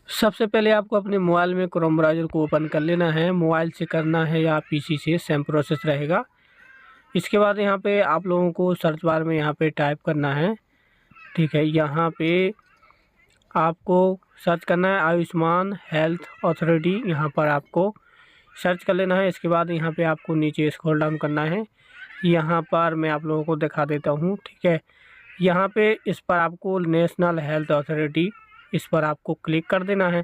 सबसे पहले आपको अपने मोबाइल में क्रोम ब्राउज़र को ओपन कर लेना है। मोबाइल से करना है या पीसी से, सेम प्रोसेस रहेगा। इसके बाद यहाँ पे आप लोगों को सर्च बार में यहाँ पे टाइप करना है, ठीक है। यहाँ पे आपको सर्च करना है आयुष्मान हेल्थ अथॉरिटी, यहाँ पर आपको सर्च कर लेना है। इसके बाद यहाँ पे आपको नीचे स्क्रॉल डाउन करना है। यहाँ पर मैं आप लोगों को दिखा देता हूँ, ठीक है। यहाँ पे इस पर आपको नेशनल हेल्थ अथॉरिटी, इस पर आपको क्लिक कर देना है।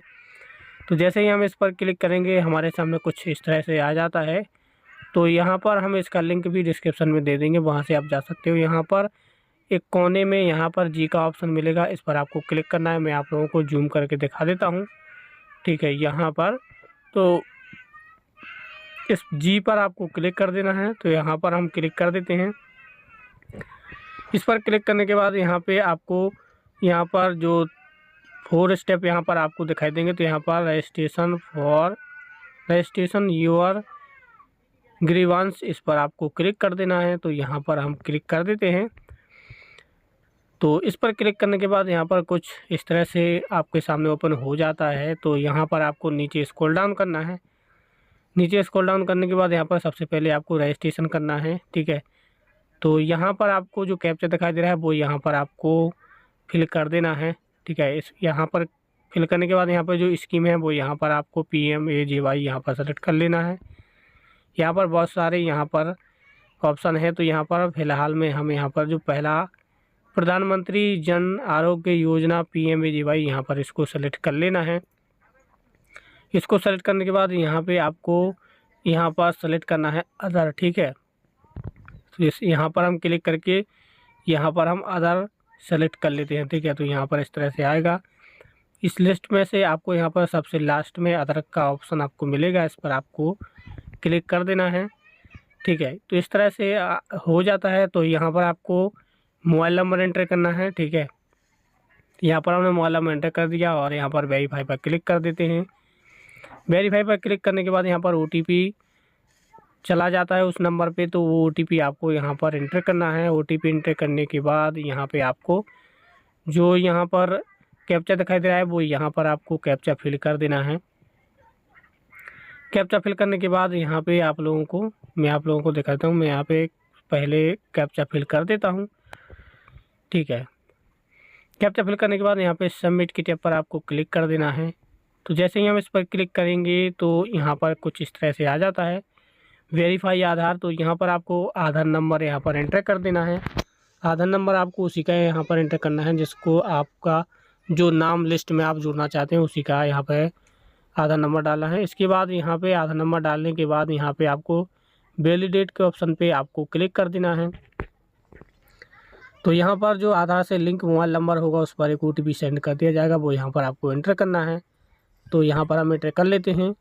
तो जैसे ही हम इस पर क्लिक करेंगे हमारे सामने कुछ इस तरह से आ जाता है। तो यहाँ पर हम इसका लिंक भी डिस्क्रिप्शन में दे देंगे, वहाँ से आप जा सकते हो। यहाँ पर एक कोने में यहाँ पर जी का ऑप्शन मिलेगा, इस पर आपको क्लिक करना है। मैं आप लोगों को जूम करके दिखा देता हूँ, ठीक है। यहाँ पर तो इस जी पर आपको क्लिक कर देना है। तो यहाँ पर हम क्लिक कर देते हैं। इस पर क्लिक करने के बाद यहाँ पे आपको यहाँ पर जो 4 स्टेप यहाँ पर आपको दिखाई देंगे। तो यहाँ पर रजिस्ट्रेशन योर ग्रीवांस, इस पर आपको क्लिक कर देना है। तो यहाँ पर हम क्लिक कर देते हैं। तो इस पर क्लिक करने के बाद यहाँ पर कुछ इस तरह से आपके सामने ओपन हो जाता है। तो यहाँ पर आपको नीचे स्क्रॉल डाउन करना है। नीचे स्क्रॉल डाउन करने के बाद यहाँ पर सबसे पहले आपको रजिस्ट्रेशन करना है, ठीक है। तो यहाँ पर आपको जो कैप्चा दिखाई दे रहा है वो यहाँ पर आपको फिल कर देना है, ठीक है। इस यहाँ पर फिल करने के बाद यहाँ पर जो स्कीम है वो यहाँ पर आपको PMAJY यहाँ पर सेलेक्ट कर लेना है। यहाँ पर बहुत सारे यहाँ पर ऑप्शन है। तो यहाँ पर फ़िलहाल में हम यहाँ पर जो पहला प्रधानमंत्री जन आरोग्य योजना PMAJY, यहाँ पर इसको सेलेक्ट कर लेना है। इसको सेलेक्ट करने के बाद यहाँ पे आपको यहाँ पर सेलेक्ट करना है अदर, ठीक है। तो इस यहाँ पर हम क्लिक करके यहाँ पर हम अदर सेलेक्ट कर लेते हैं, ठीक है। तो यहाँ पर इस तरह से आएगा। इस लिस्ट में से आपको यहाँ पर सबसे लास्ट में अदर का ऑप्शन आपको मिलेगा, इस पर आपको क्लिक कर देना है, ठीक है। तो इस तरह से हो जाता है। तो यहाँ पर आपको मोबाइल नंबर एंटर करना है, ठीक है। यहाँ पर हमने मोबाइल नंबर एंटर कर दिया और यहाँ पर वेरीफाई पर क्लिक कर देते हैं। वेरीफाई पर क्लिक करने के बाद यहाँ पर OTP चला जाता है उस नंबर पे। तो वो OTP आपको यहाँ पर एंटर करना है। OTP एंटर करने के बाद यहाँ पे आपको जो यहाँ पर कैप्चा दिखाई दे रहा है वो यहाँ पर आपको कैप्चा फिल कर देना है। कैप्चा फिल करने के बाद यहाँ पे मैं आप लोगों को दिखाता हूँ। मैं यहाँ पे पहले कैप्चा फिल कर देता हूँ, ठीक है। कैप्चा फिल करने के बाद यहाँ पे सबमिट की टैब पर आपको क्लिक कर देना है। तो जैसे ही हम इस पर क्लिक करेंगे तो यहाँ पर कुछ इस तरह से आ जाता है, वेरीफाई आधार। तो यहाँ पर आपको आधार नंबर यहाँ पर एंटर कर देना है। आधार नंबर आपको उसी का यहाँ पर एंटर करना है जिसको आपका जो नाम लिस्ट में आप जुड़ना चाहते हैं उसी का यहाँ पे आधार नंबर डालना है। इसके बाद यहाँ पे आधार नंबर डालने के बाद यहाँ पे आपको वैलिडेट के ऑप्शन पे आपको क्लिक कर देना है। तो यहाँ पर जो आधार से लिंक मोबाइल नंबर होगा उस पर एक OTP सेंड कर दिया जाएगा, वो यहाँ पर आपको एंटर करना है। तो यहाँ पर हम एंटर कर लेते हैं,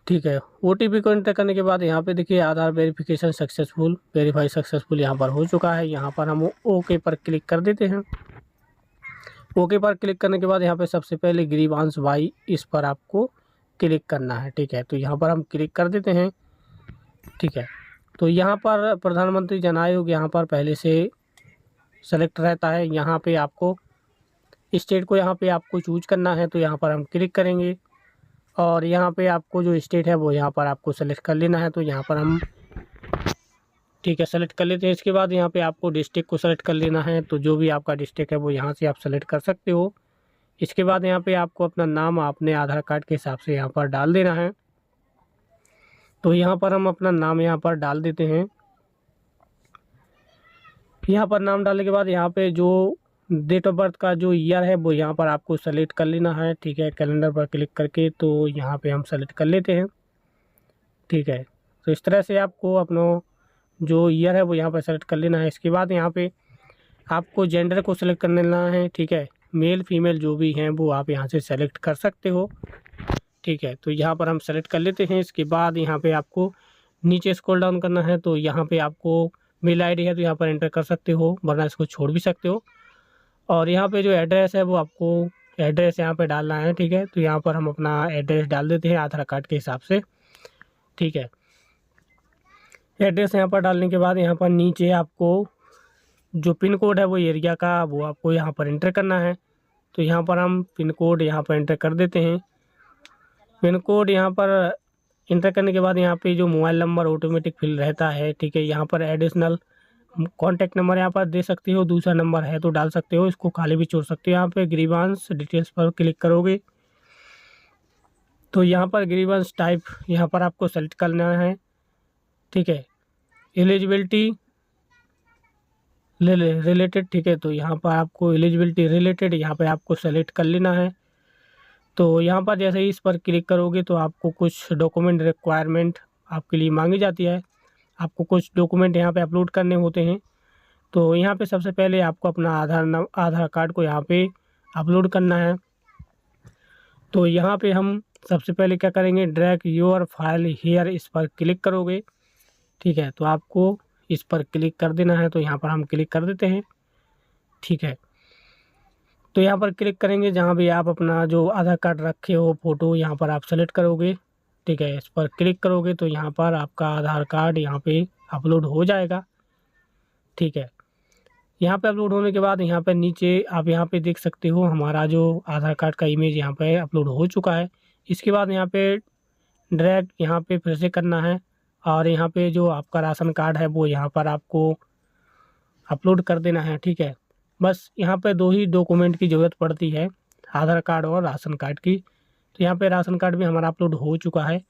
ठीक है। OTP को एंटर करने के बाद यहाँ पे देखिए आधार वेरिफिकेशन सक्सेसफुल, वेरीफाई सक्सेसफुल यहाँ पर हो चुका है। यहाँ पर हम ओके पर क्लिक कर देते हैं। ओके पर क्लिक करने के बाद यहाँ पे सबसे पहले ग्रीवांस वाई, इस पर आपको क्लिक करना है, ठीक है। तो यहाँ पर हम क्लिक कर देते हैं, ठीक है। तो यहाँ पर प्रधानमंत्री जन आयोग यहाँ पर पहले से सेलेक्ट रहता है। यहाँ पे आपको स्टेट को यहाँ पे आपको चूज करना है। तो यहाँ पर हम क्लिक करेंगे और यहाँ पे आपको जो स्टेट है वो यहाँ पर आपको सेलेक्ट कर लेना है। तो यहाँ पर हम, ठीक है, सेलेक्ट कर लेते हैं। इसके बाद यहाँ पे आपको डिस्ट्रिक्ट को सेलेक्ट कर लेना है। तो जो भी आपका डिस्ट्रिक्ट है वो यहाँ से आप सेलेक्ट कर सकते हो। इसके बाद यहाँ पे आपको अपना नाम अपने आधार कार्ड के हिसाब से यहाँ पर डाल देना है। तो यहाँ पर हम अपना नाम यहाँ पर डाल देते हैं। यहाँ पर नाम डालने के बाद यहाँ पे जो डेट ऑफ बर्थ का जो ईयर है वो यहाँ पर आपको सेलेक्ट कर लेना है, ठीक है। कैलेंडर पर क्लिक करके तो यहाँ पे हम सेलेक्ट कर लेते हैं, ठीक है। तो इस तरह से आपको अपना जो ईयर है वो यहाँ पर सेलेक्ट कर लेना है। इसके बाद यहाँ पे आपको जेंडर को सेलेक्ट कर लेना है, ठीक है। मेल फीमेल जो भी हैं वो आप यहाँ से सेलेक्ट कर सकते हो, ठीक है। तो यहाँ पर हम सेलेक्ट कर लेते हैं। इसके बाद यहाँ पे आपको नीचे स्क्रॉल डाउन करना है। तो यहाँ पे आपको मेल ID है तो यहाँ पर एंटर कर सकते हो, वरना इसको छोड़ भी सकते हो। और यहाँ पे जो एड्रेस है वो आपको एड्रेस यहाँ पे डालना है, ठीक है। तो यहाँ पर हम अपना एड्रेस डाल देते हैं आधार कार्ड के हिसाब से, ठीक है। एड्रेस यहाँ पर डालने के बाद यहाँ पर नीचे आपको जो पिन कोड है वो एरिया का वो आपको यहाँ पर एंटर करना है। तो यहाँ पर हम पिन कोड यहाँ पर एंटर कर देते हैं। पिन कोड यहाँ पर एंटर करने के बाद यहाँ पे जो मोबाइल नंबर ऑटोमेटिक फिल रहता है, ठीक है, यहाँ पर एडिशनल कॉन्टैक्ट नंबर यहाँ पर दे सकते हो, दूसरा नंबर है तो डाल सकते हो, इसको खाली भी छोड़ सकते हो। यहाँ पे ग्रीवांस डिटेल्स पर क्लिक करोगे तो यहाँ पर ग्रीवांस टाइप यहाँ पर आपको सेलेक्ट करना है, ठीक है। एलिजिबिलिटी रिलेटेड, ठीक है, तो यहाँ पर आपको एलिजिबिलिटी रिलेटेड यहाँ पे आपको सेलेक्ट कर लेना है। तो यहाँ पर जैसे ही इस पर क्लिक करोगे तो आपको कुछ डॉक्यूमेंट रिक्वायरमेंट आपके लिए मांगी जाती है, आपको कुछ डॉक्यूमेंट यहाँ पे अपलोड करने होते हैं। तो यहाँ पे सबसे पहले आपको अपना आधार कार्ड को यहाँ पे अपलोड करना है। तो यहाँ पे हम सबसे पहले क्या करेंगे, ड्रैग योर फाइल हियर, इस पर क्लिक करोगे, ठीक है, तो आपको इस पर क्लिक कर देना है। तो यहाँ पर हम क्लिक कर देते हैं, ठीक है। तो यहाँ पर क्लिक करेंगे, जहाँ भी आप अपना जो आधार कार्ड रखे हो फ़ोटो यहाँ पर आप सेलेक्ट करोगे, ठीक है, इस पर क्लिक करोगे तो यहाँ पर आपका आधार कार्ड यहाँ पे अपलोड हो जाएगा, ठीक है। यहाँ पे अपलोड होने के बाद यहाँ पे नीचे आप यहाँ पे देख सकते हो हमारा जो आधार कार्ड का इमेज यहाँ पे अपलोड हो चुका है। इसके बाद यहाँ पे ड्रैग यहाँ पे फिर से करना है और यहाँ पे जो आपका राशन कार्ड है वो यहाँ पर आपको अपलोड कर देना है, ठीक है। बस यहाँ पे 2 ही डॉक्यूमेंट की ज़रूरत पड़ती है, आधार कार्ड और राशन कार्ड की। तो यहाँ पे राशन कार्ड भी हमारा अपलोड हो चुका है।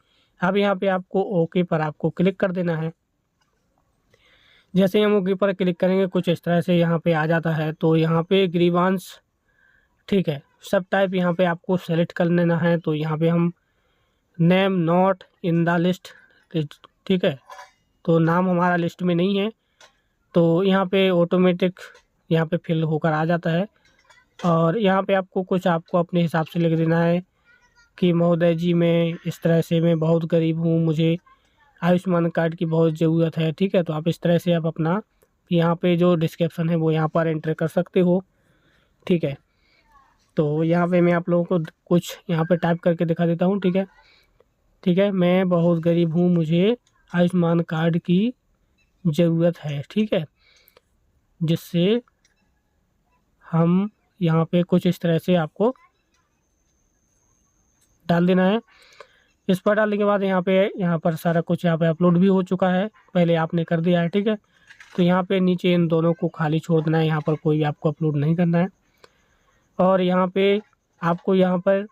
अब यहाँ पे आपको ओके पर आपको क्लिक कर देना है। जैसे ही हम ओके पर क्लिक करेंगे कुछ इस तरह से यहाँ पे आ जाता है। तो यहाँ पे ग्रीवांस, ठीक है, सब टाइप यहाँ पे आपको सेलेक्ट कर लेना है। तो यहाँ पे हम name not in the list, ठीक है, तो नाम हमारा लिस्ट में नहीं है, तो यहाँ पे ऑटोमेटिक यहाँ पे फिल होकर आ जाता है। और यहाँ पे आपको अपने हिसाब से लिख देना है कि महोदय जी मैं इस तरह से मैं बहुत गरीब हूँ, मुझे आयुष्मान कार्ड की बहुत ज़रूरत है, ठीक है। तो आप इस तरह से आप अपना यहाँ पे जो डिस्क्रिप्शन है वो यहाँ पर एंटर कर सकते हो, ठीक है। तो यहाँ पे मैं आप लोगों को कुछ यहाँ पे टाइप करके दिखा देता हूँ, ठीक है, ठीक है। मैं बहुत गरीब हूँ, मुझे आयुष्मान कार्ड की ज़रूरत है, ठीक है, जिससे हम यहाँ पे कुछ इस तरह से आपको डाल देना है। इस पर डालने के बाद यहाँ पर सारा कुछ यहाँ पे अपलोड भी हो चुका है, पहले आपने कर दिया है, ठीक है। तो यहाँ पे नीचे इन दोनों को खाली छोड़ देना है, यहाँ पर कोई आपको अपलोड नहीं करना है। और यहाँ पे आपको यहाँ पर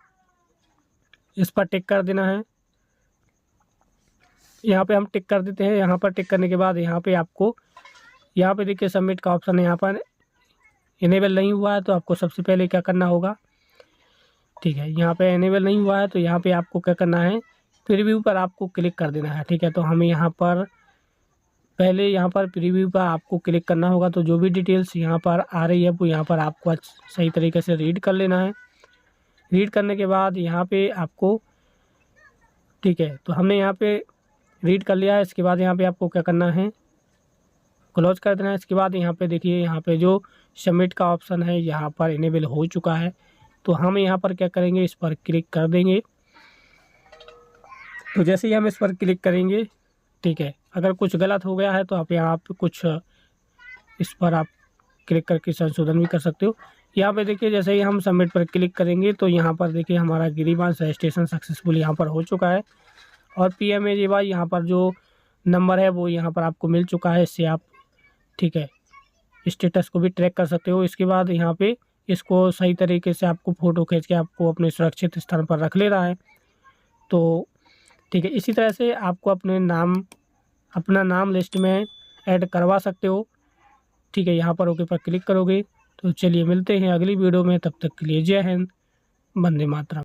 इस पर टिक कर देना है। यहाँ पे हम टिक कर देते हैं। यहाँ पर टिक करने के बाद यहाँ पे आपको यहाँ पे देखिए सबमिट का ऑप्शन है, यहाँ पर इनेबल नहीं हुआ है तो आपको सबसे पहले क्या करना होगा, ठीक है, यहाँ पे इनेबल नहीं हुआ है तो यहाँ पे आपको क्या करना है, प्रीव्यू पर आपको क्लिक कर देना है, ठीक है। तो हमें यहाँ पर पहले यहाँ पर प्रीव्यू पर आपको क्लिक करना होगा। तो जो भी डिटेल्स यहाँ पर आ रही है वो यहाँ पर आपको सही तरीके से रीड कर लेना है। रीड करने के बाद यहाँ पे आपको, ठीक है, तो हमने यहाँ पे रीड कर लिया है। इसके बाद यहाँ पे आपको क्या करना है, क्लोज कर देना है। इसके बाद यहाँ पे देखिए यहाँ पे जो सबमिट का ऑप्शन है यहाँ पर इनेबल हो चुका है। तो हम यहाँ पर क्या करेंगे, इस पर क्लिक कर देंगे। तो जैसे ही हम इस पर क्लिक करेंगे, ठीक है, अगर कुछ गलत हो गया है तो आप यहाँ पे कुछ इस पर आप क्लिक करके संशोधन भी कर सकते हो। यहाँ पे देखिए जैसे ही हम सबमिट पर क्लिक करेंगे तो यहाँ पर देखिए हमारा ग्रीवांस रजिस्ट्रेशन सक्सेसफुल यहाँ पर हो चुका है। और PMAY यहाँ पर जो नंबर है वो यहाँ पर आपको मिल चुका है। इससे आप, ठीक है, स्टेटस को भी ट्रैक कर सकते हो। इसके बाद यहाँ पे इसको सही तरीके से आपको फ़ोटो खींच के आपको अपने सुरक्षित स्थान पर रख लेना है। तो ठीक है, इसी तरह से आपको अपना नाम लिस्ट में ऐड करवा सकते हो, ठीक है। यहाँ पर ओके पर क्लिक करोगे। तो चलिए मिलते हैं अगली वीडियो में, तब तक के लिए जय हिंद, वंदे मातरम।